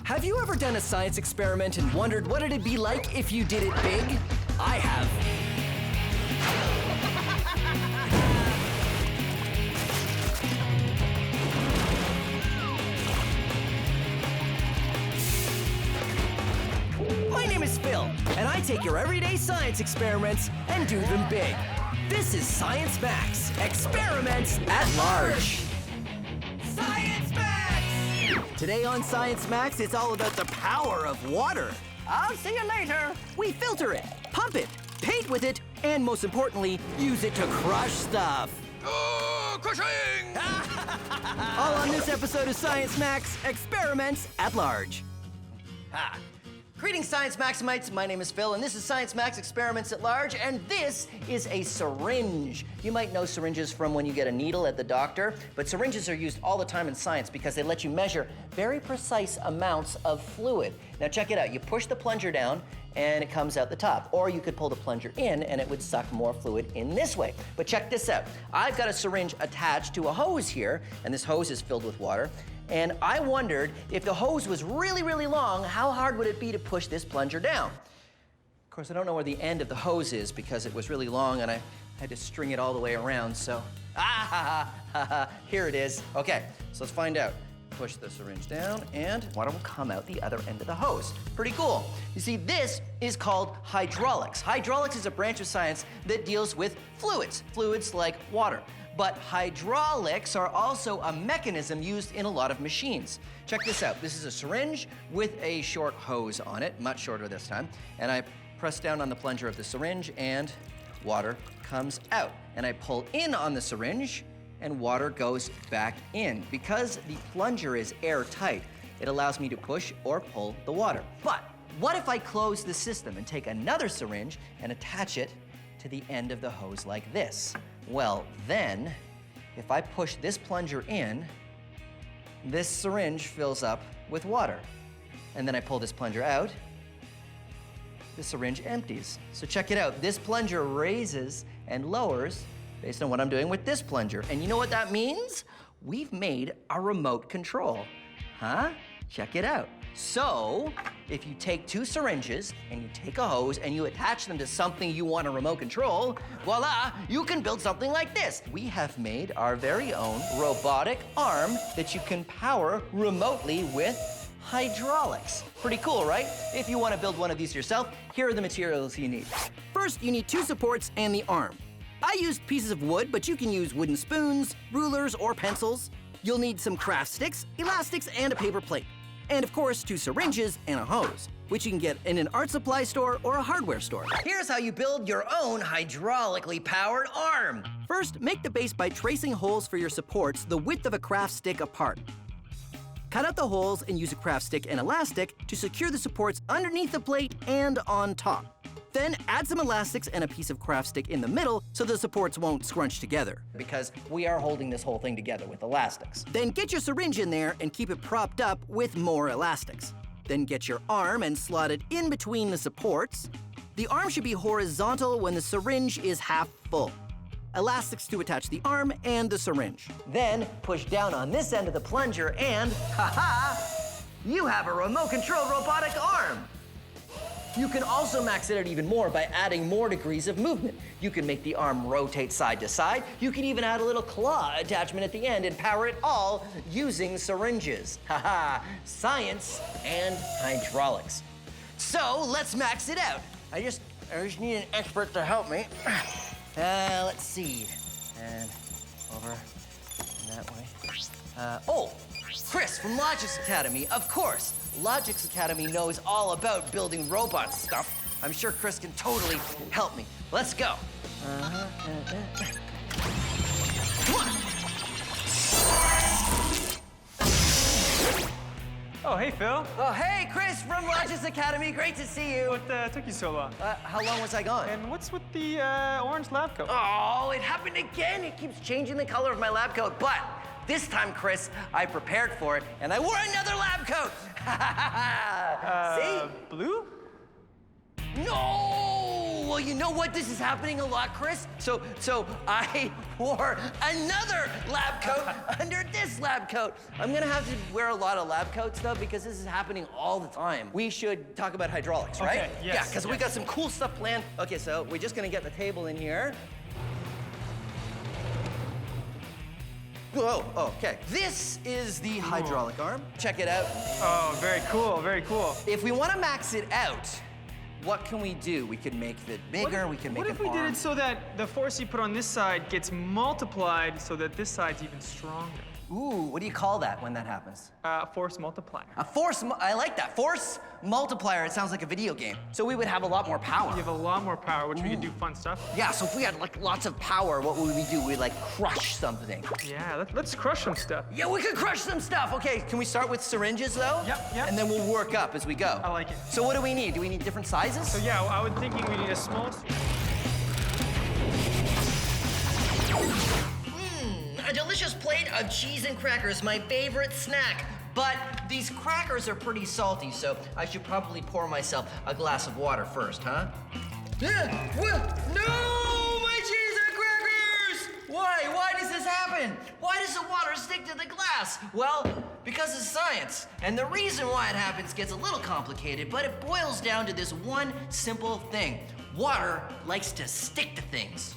Have you ever done a science experiment and wondered what it'd be like if you did it big? I have. My name is Phil, and I take your everyday science experiments and do them big. This is Science Max, Experiments at Large. Science Max! Today on Science Max, it's all about the power of water. I'll see you later. We filter it, pump it, paint with it, and most importantly, use it to crush stuff. Crushing! All on this episode of Science Max, Experiments at Large. Ha! Greetings, Science Maximites. My name is Phil, and this is Science Max Experiments at Large, and this is a syringe. You might know syringes from when you get a needle at the doctor, but syringes are used all the time in science because they let you measure very precise amounts of fluid. Now check it out. You push the plunger down, and it comes out the top. Or you could pull the plunger in, and it would suck more fluid in this way. But check this out. I've got a syringe attached to a hose here, and this hose is filled with water. And I wondered if the hose was really, really long, how hard would it be to push this plunger down? Of course, I don't know where the end of the hose is because it was really long and I had to string it all the way around, so, here it is. Okay, so let's find out. Push the syringe down and water will come out the other end of the hose. Pretty cool. You see, this is called hydraulics. Hydraulics is a branch of science that deals with fluids like water. But hydraulics are also a mechanism used in a lot of machines. Check this out. This is a syringe with a short hose on it, much shorter this time. And I press down on the plunger of the syringe and water comes out. And I pull in on the syringe and water goes back in. Because the plunger is airtight, it allows me to push or pull the water. But what if I close the system and take another syringe and attach it to the end of the hose like this? Well, then, if I push this plunger in, this syringe fills up with water. And then I pull this plunger out, the syringe empties. So check it out. This plunger raises and lowers based on what I'm doing with this plunger. And you know what that means? We've made a remote control. Huh? Check it out. So, if you take two syringes and you take a hose and you attach them to something you want to remote control, voila, you can build something like this. We have made our very own robotic arm that you can power remotely with hydraulics. Pretty cool, right? If you want to build one of these yourself, here are the materials you need. First, you need two supports and the arm. I used pieces of wood, but you can use wooden spoons, rulers, or pencils. You'll need some craft sticks, elastics, and a paper plate. And of course, two syringes and a hose, which you can get in an art supply store or a hardware store. Here's how you build your own hydraulically powered arm. First, make the base by tracing holes for your supports the width of a craft stick apart. Cut out the holes and use a craft stick and elastic to secure the supports underneath the plate and on top. Then add some elastics and a piece of craft stick in the middle so the supports won't scrunch together, because we are holding this whole thing together with elastics. Then get your syringe in there and keep it propped up with more elastics. Then get your arm and slot it in between the supports. The arm should be horizontal when the syringe is half full. Elastics to attach the arm and the syringe. Then push down on this end of the plunger and, ha-ha, you have a remote-controlled robotic arm. You can also max it out even more by adding more degrees of movement. You can make the arm rotate side to side. You can even add a little claw attachment at the end and power it all using syringes. Haha, science and hydraulics. So let's max it out. I just need an expert to help me. Let's see. And over and that way. Chris from Logix Academy, of course. Logix Academy knows all about building robot stuff. I'm sure Chris can totally help me. Let's go. Come on. Oh, hey, Phil. Oh, hey, Chris from Logix Academy. Great to see you. What took you so long? How long was I gone? And what's with the orange lab coat? Oh, it happened again. It keeps changing the color of my lab coat, but this time, Chris, I prepared for it, and I wore another lab coat. See? Blue? No! well, you know what? This is happening a lot, Chris. So I wore another lab coat under this lab coat. I'm gonna have to wear a lot of lab coats, though, because this is happening all the time. We should talk about hydraulics, right? Okay, yes, Yeah, because we yes. got some cool stuff planned. Okay, so we're just gonna get the table in here. Whoa, okay. This is the hydraulic arm. Check it out. Oh, very cool, very cool. If we want to max it out, what can we do? We could make it bigger, we can make What an if we arm. did it so that the force you put on this side gets multiplied so that this side's even stronger? Ooh, what do you call that when that happens? Force multiplier. A force, I like that. Force multiplier, it sounds like a video game. So we would have a lot more power. You have a lot more power, which we can do fun stuff. Yeah, so if we had like lots of power, what would we do? We'd like crush something. Yeah, let's crush some stuff. Yeah, we could crush some stuff. Okay, can we start with syringes though? Yep. And then we'll work up as we go. I like it. So what do we need? Do we need different sizes? So yeah, I was thinking we need a small. A delicious plate of cheese and crackers, my favorite snack. But these crackers are pretty salty, so I should probably pour myself a glass of water first, huh? No! My cheese and crackers! Why does this happen? Why does the water stick to the glass? Well, because of science. And the reason why it happens gets a little complicated, but it boils down to this one simple thing. Water likes to stick to things.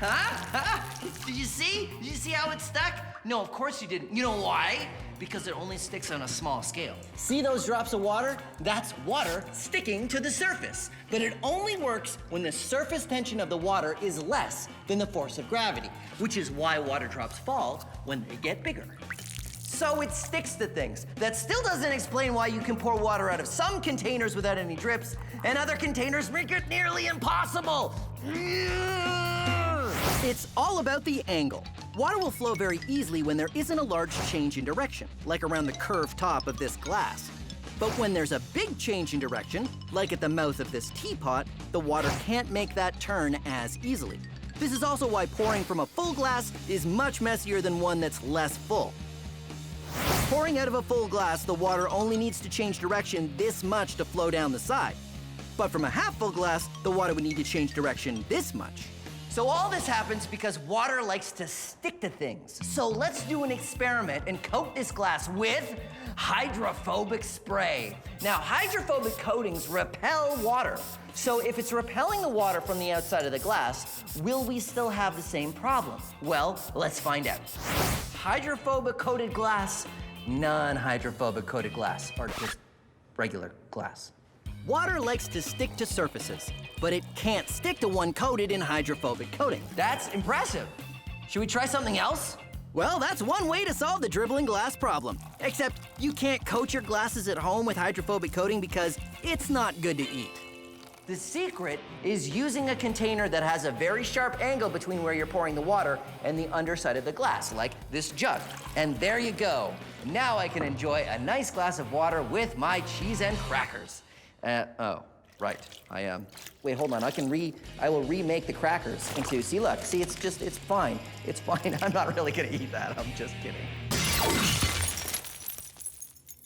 Huh? Did you see? Did you see how it stuck? No, of course you didn't. You know why? Because it only sticks on a small scale. See those drops of water? That's water sticking to the surface. But it only works when the surface tension of the water is less than the force of gravity, which is why water drops fall when they get bigger. So it sticks to things. That still doesn't explain why you can pour water out of some containers without any drips, and other containers make it nearly impossible. It's all about the angle. Water will flow very easily when there isn't a large change in direction, like around the curved top of this glass. But when there's a big change in direction, like at the mouth of this teapot, the water can't make that turn as easily. This is also why pouring from a full glass is much messier than one that's less full. Pouring out of a full glass, the water only needs to change direction this much to flow down the side. But from a half-full glass, the water would need to change direction this much. So all this happens because water likes to stick to things. So let's do an experiment and coat this glass with hydrophobic spray. Now, hydrophobic coatings repel water. So if it's repelling the water from the outside of the glass, will we still have the same problem? Well, let's find out. Hydrophobic coated glass, non-hydrophobic coated glass, or just regular glass. Water likes to stick to surfaces, but it can't stick to one coated in hydrophobic coating. That's impressive. Should we try something else? Well, that's one way to solve the dribbling glass problem. Except you can't coat your glasses at home with hydrophobic coating because it's not good to eat. The secret is using a container that has a very sharp angle between where you're pouring the water and the underside of the glass, like this jug. And there you go. Now I can enjoy a nice glass of water with my cheese and crackers. Oh, right. Wait, hold on. I will remake the crackers into, see, look, see, it's fine. It's fine. I'm not really gonna eat that. I'm just kidding.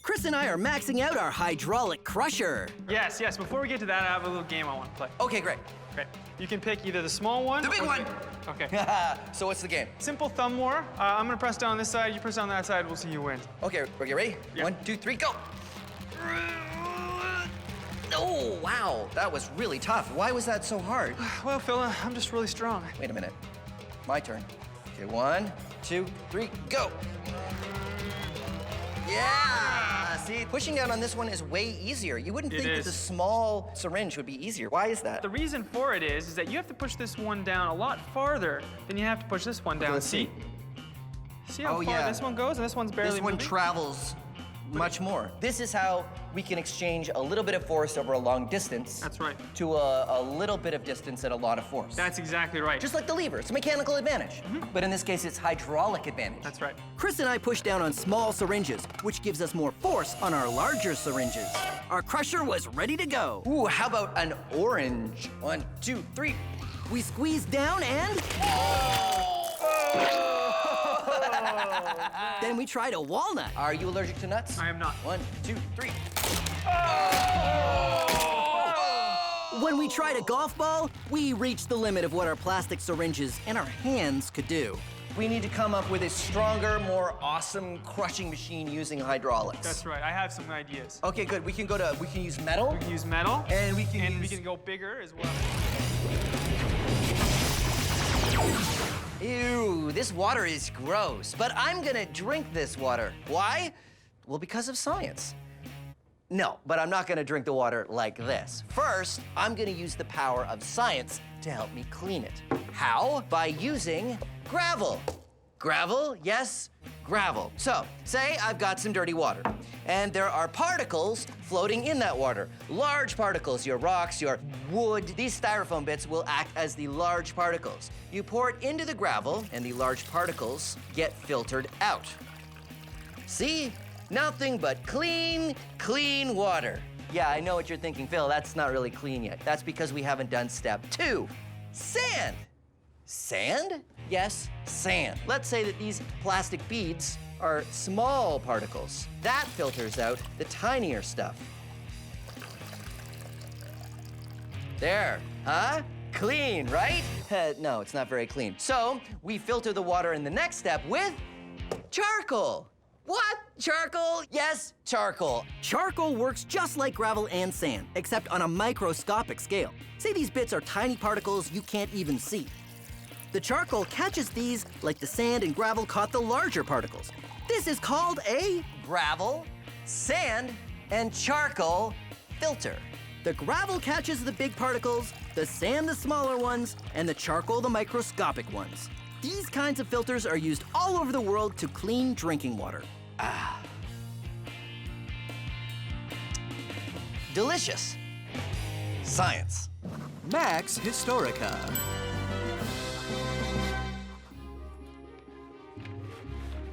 Chris and I are maxing out our hydraulic crusher. Yes. Before we get to that, I have a little game I want to play. Okay, great. Okay. You can pick either the small one. The big or one. Okay. So what's the game? Simple thumb war. I'm gonna press down this side. You press down that side. We'll see who wins. Okay, ready? Yeah. 1, 2, 3, go. Oh, wow, that was really tough. Why was that so hard? Well, Phil, I'm just really strong. Wait a minute. My turn. Okay, 1, 2, 3, go. Yeah! See, pushing down on this one is way easier. You wouldn't think that the small syringe would be easier. Why is that? The reason for it is that you have to push this one down a lot farther than you have to push this one down. Let's see. See how far this one goes, and this one's barely This one moving? travels much more. This is how we can exchange a little bit of force over a long distance. That's right. To a little bit of distance at a lot of force. That's exactly right. Just like the lever, it's a mechanical advantage. But in this case, it's hydraulic advantage. That's right. Chris and I push down on small syringes, which gives us more force on our larger syringes. Our crusher was ready to go. Ooh, how about an orange? 1, 2, 3. We squeeze down and... Then we tried a walnut. Are you allergic to nuts? I am not. 1, 2, 3. When we tried a golf ball, we reached the limit of what our plastic syringes and our hands could do. We need to come up with a stronger, more awesome crushing machine using hydraulics. That's right. I have some ideas. Okay, good. We can use metal. We can use metal. And we we can go bigger as well. Ew, this water is gross, but I'm gonna drink this water. Why? Well, because of science. No, but I'm not gonna drink the water like this. First, I'm gonna use the power of science to help me clean it. How? By using gravel. Gravel, yes, gravel. So, say I've got some dirty water, and there are particles floating in that water. Large particles, your rocks, your wood. These styrofoam bits will act as the large particles. You pour it into the gravel, and the large particles get filtered out. See? Nothing but clean, clean water. Yeah, I know what you're thinking, Phil, that's not really clean yet. That's because we haven't done step 2, sand. Sand? Yes, sand. Let's say that these plastic beads are small particles. That filters out the tinier stuff. There, huh? Clean, right? No, it's not very clean. So, we filter the water in the next step with charcoal. What? Charcoal? Yes, charcoal. Charcoal works just like gravel and sand, except on a microscopic scale. Say these bits are tiny particles you can't even see. The charcoal catches these like the sand and gravel caught the larger particles. This is called a gravel, sand, and charcoal filter. The gravel catches the big particles, the sand the smaller ones, and the charcoal the microscopic ones. These kinds of filters are used all over the world to clean drinking water. Delicious. Science. Max Historica.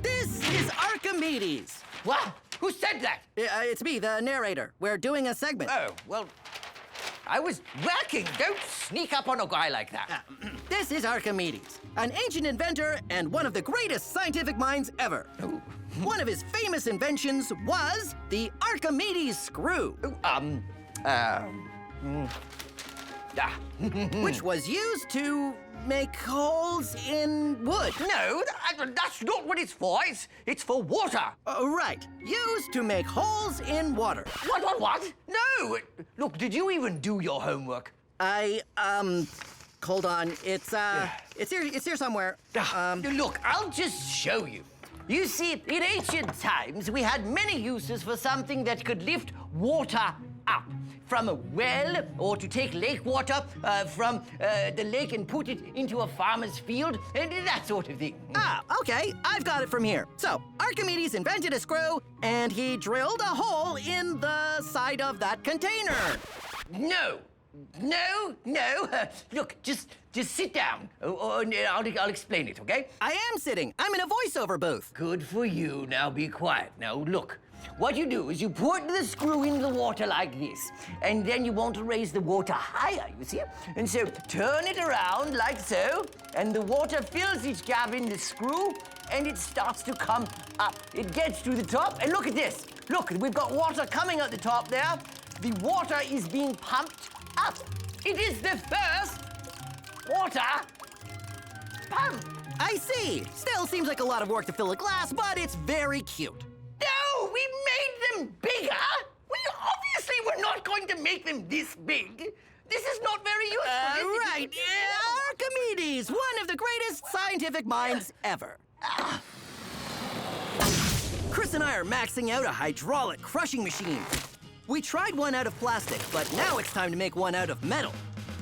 This is Archimedes. What? Who said that? It's me, the narrator. We're doing a segment. Oh, well, I was working. Don't sneak up on a guy like that. This is Archimedes, an ancient inventor and one of the greatest scientific minds ever. One of his famous inventions was the Archimedes screw, which was used to make holes in wood. No, that's not what it's for. It's for water. Right, used to make holes in water. What? No! Look, did you even do your homework? Hold on, it's here somewhere. Look, I'll just show you. You see, in ancient times, we had many uses for something that could lift water up. From a well, or to take lake water from the lake and put it into a farmer's field, and that sort of thing. Okay, I've got it from here. So, Archimedes invented a screw, and he drilled a hole in the side of that container. No. Look, just sit down. I'll explain it, okay? I am sitting. I'm in a voiceover booth. Good for you. Now be quiet. Now look. What you do is you put the screw in the water like this, and then you want to raise the water higher, you see? And so turn it around like so, and the water fills each gap in the screw, and it starts to come up. It gets to the top, and look at this. Look, we've got water coming at the top there. The water is being pumped up. It is the first water pump. I see. Still seems like a lot of work to fill a glass, but it's very cute. No, we made them bigger. We obviously were not going to make them this big. This is not very useful. Right. Archimedes, one of the greatest scientific minds ever. Chris and I are maxing out a hydraulic crushing machine. We tried one out of plastic, but now it's time to make one out of metal.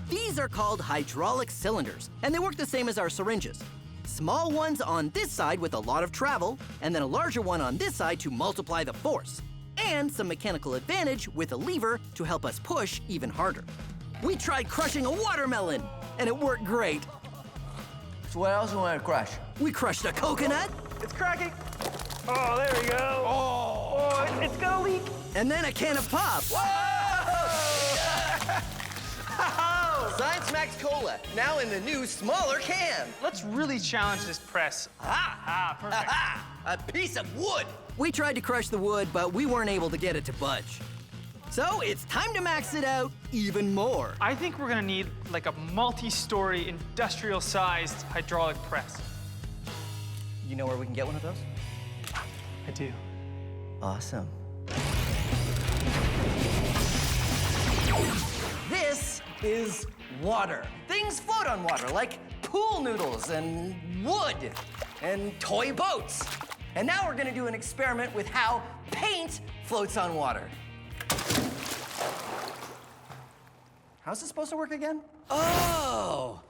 These are called hydraulic cylinders, and they work the same as our syringes. Small ones on this side with a lot of travel, and then a larger one on this side to multiply the force. And some mechanical advantage with a lever to help us push even harder. We tried crushing a watermelon, and it worked great. So what else do you want to crush? We crushed a coconut. It's cracking. Oh, there we go. Oh, it's gonna leak. And then a can of pop. Science Max Cola, now in the new smaller can. Let's really challenge this press. Perfect. A piece of wood. We tried to crush the wood, but we weren't able to get it to budge. So it's time to max it out even more. I think we're gonna need like a multi-story industrial-sized hydraulic press. You know where we can get one of those? I do. Awesome. This is water. Things float on water, like pool noodles and wood and toy boats. And now we're gonna do an experiment with how paint floats on water. How's this supposed to work again? Oh!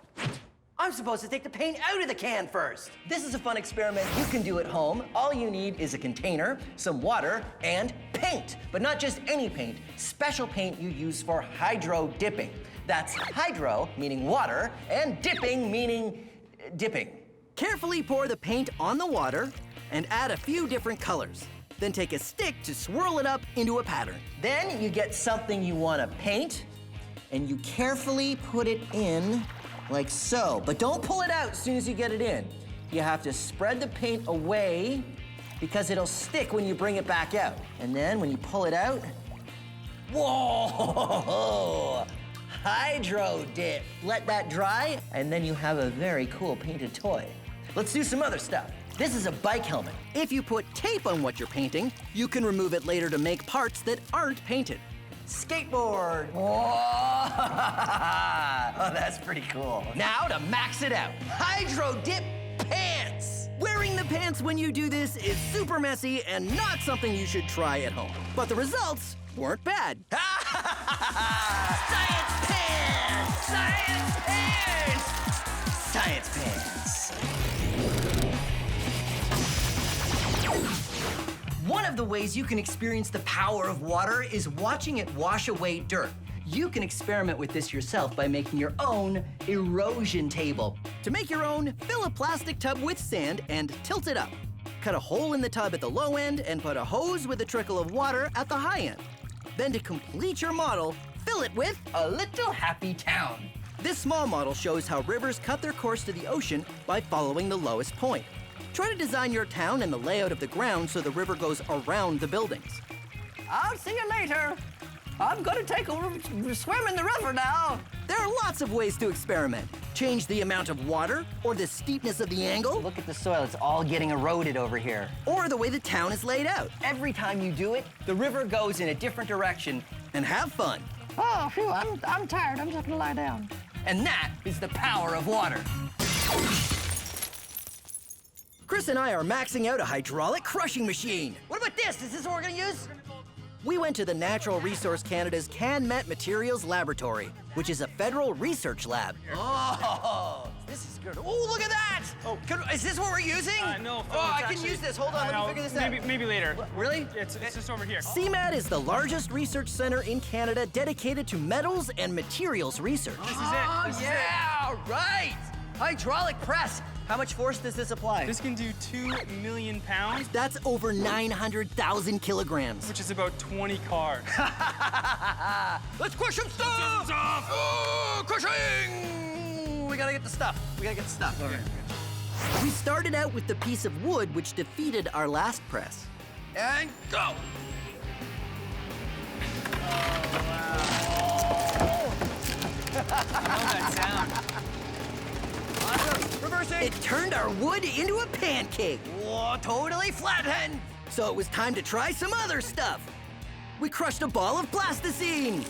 I'm supposed to take the paint out of the can first. This is a fun experiment you can do at home. All you need is a container, some water, and paint. But not just any paint, special paint you use for hydro dipping. That's hydro, meaning water, and dipping, meaning dipping. Carefully pour the paint on the water and add a few different colors. Then take a stick to swirl it up into a pattern. Then you get something you want to paint, and you carefully put it in like so. But don't pull it out as soon as you get it in. You have to spread the paint away because it'll stick when you bring it back out. And then when you pull it out, whoa! Hydro dip. Let that dry, and then you have a very cool painted toy. Let's do some other stuff. This is a bike helmet. If you put tape on what you're painting, you can remove it later to make parts that aren't painted. Skateboard. Whoa! Oh, that's pretty cool. Now to max it out. Hydro dip pants. Wearing the pants when you do this is super messy and not something you should try at home. But the results weren't bad. Science pants! Science pants! Science pants. One of the ways you can experience the power of water is watching it wash away dirt. You can experiment with this yourself by making your own erosion table. To make your own, fill a plastic tub with sand and tilt it up. Cut a hole in the tub at the low end and put a hose with a trickle of water at the high end. Then to complete your model, fill it with A little happy town. This small model shows how rivers cut their course to the ocean by following the lowest point. Try to design your town and the layout of the ground so the river goes around the buildings. I'll see you later. I'm gonna take a swim in the river now. There are lots of ways to experiment. Change the amount of water, or the steepness of the angle, Look at the soil, it's all getting eroded over here. or the way the town is laid out. Every time you do it, the river goes in a different direction, And have fun. Oh, phew, I'm tired. I'm just gonna lie down. and that is the power of water. Chris and I are maxing out a hydraulic crushing machine. What about this? Is this what we're gonna use? We went to the Natural Resource Canada's CanMet Materials Laboratory, which is a federal research lab. Oh, this is good. Oh, look at that! Oh, is this what we're using? No, Oh, I can use this. Hold on, let me figure this out. Maybe later. Really? It's just over here. CMAT is the largest research center in Canada dedicated to metals and materials research. This is it. This is it. Yeah, right! Hydraulic press. How much force does this apply? This can do 2 million pounds, That's over 900,000 kilograms. which is about 20 cars. Let's crush some stuff! Oh, crushing! We gotta get the stuff. Okay. We started out with the piece of wood which defeated our last press. And go! that sound. Awesome. Reversing. It turned our wood into a pancake. Whoa, totally flathead. So it was time to try some other stuff. We crushed a ball of plasticine.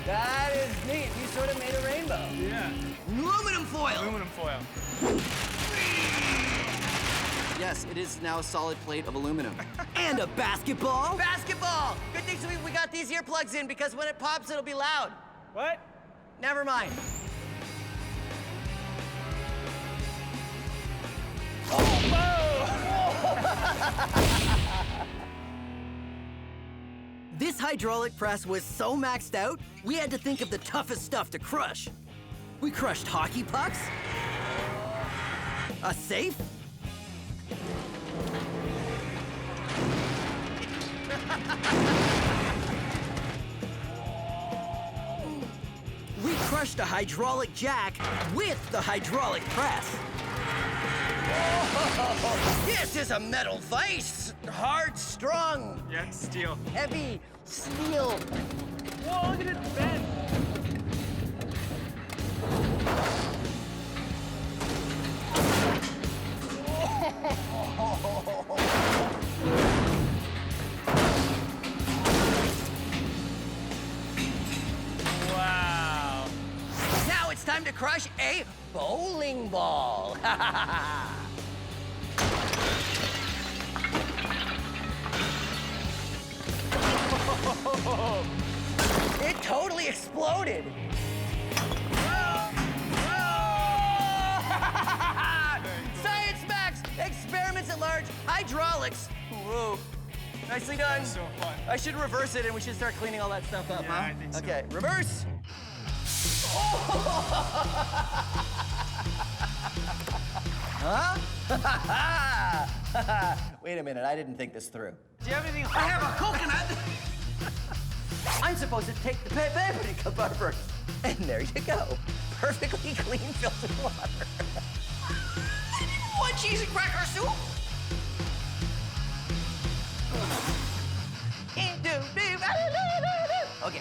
That is neat. You sort of made a rainbow. Yeah. Aluminum foil. Aluminum foil. Yes, it is now a solid plate of aluminum. And a basketball. Basketball. Good thing we got these earplugs in because when it pops, it'll be loud. What? Never mind. This hydraulic press was so maxed out, we had to think of the toughest stuff to crush. We crushed hockey pucks, a safe, we crushed a hydraulic jack with the hydraulic press. This is a metal vise. Hard, strong, Yeah, steel. heavy, steel. Whoa, look at it bend. Wow. Now it's time to crush a bowling ball. It totally exploded. Science Max! Experiments at large, hydraulics. Whoa. Nicely done. So fun. I should reverse it and we should start cleaning all that stuff up, Yeah, huh? I think so. Okay, reverse. Huh? Wait a minute, I didn't think this through. Do you have anything? I have a coconut! I'm supposed to take the paprika first. And there you go. Perfectly clean filtered water. One cheese and cracker soup. Okay,